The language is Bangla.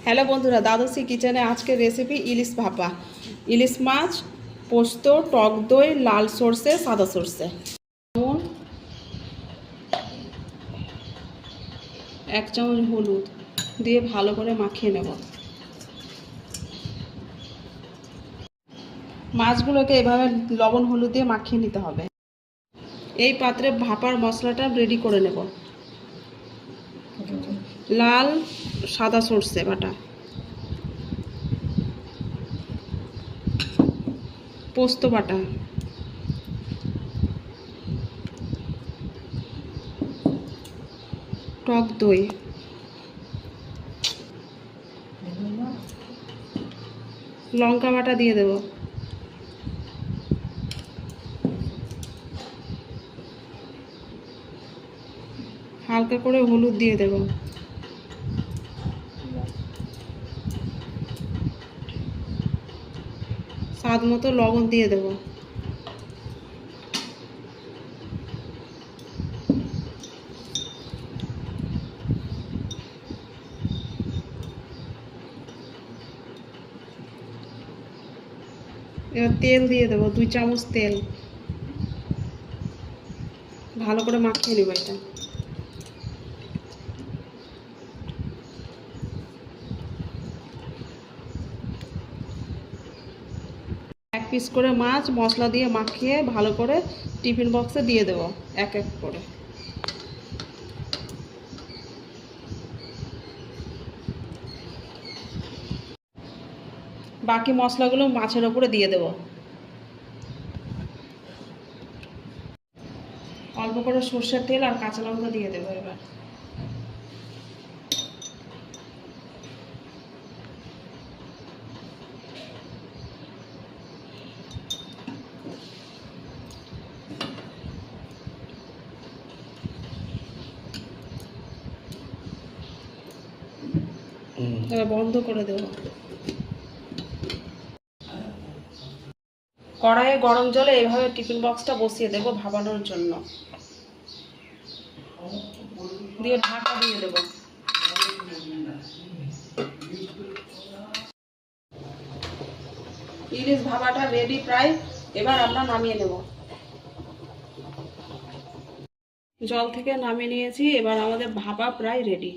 হ্যালো বন্ধুরা, দাদুসি কিচেনে আজকের রেসিপি ইলিশ ভাপা। ইলিশ মাছ, পোস্ত, টক দই, লাল সর্ষে, সাদা সর্ষে, নুন, 1 চামচ হলুদ দিয়ে ভালো করে মাখিয়ে নেব। মাছগুলোকে এভাবে লবণ হলুদ দিয়ে মাখিয়ে নিতে হবে। এই পাত্রে ভাপার মশলাটা রেডি করে নেব। লাল সাদা সর্ষে বাটা, পোস্ত বাটা, টক দই, লঙ্কা বাটা দিয়ে দেব, হালকা করে হলুদ দিয়ে দেব, স্বাদ মতো লবণ দিয়ে দেব। এবার তেল দিয়ে দেবো, 2 চামচ তেল। ভালো করে মাখিয়ে নেব এটা। এক পিস করে মাছ মশলা দিয়ে মাখিয়ে ভালো করে টিফিন বক্সে দিয়ে দেবো এক এক করে। বাকি মশলাগুলো মাছের ওপরে দিয়ে দেবো। অল্প করে সর্ষের তেল আর কাঁচা লঙ্কা দিয়ে দেবো। এবার বন্ধ করে দেবো। কড়াইয়ে গরম জলে এইভাবে টিফিন বক্সটা বসিয়ে দেবো ভাপানোর জন্য, দিয়ে ঢাকা দিয়ে দেবো। ইলিশ ভাপাটা রেডি প্রায়। এবার আমরা নামিয়ে নেব। জল থেকে নামিয়ে নিয়েছি, এবার আমাদের ভাপা প্রায় রেডি।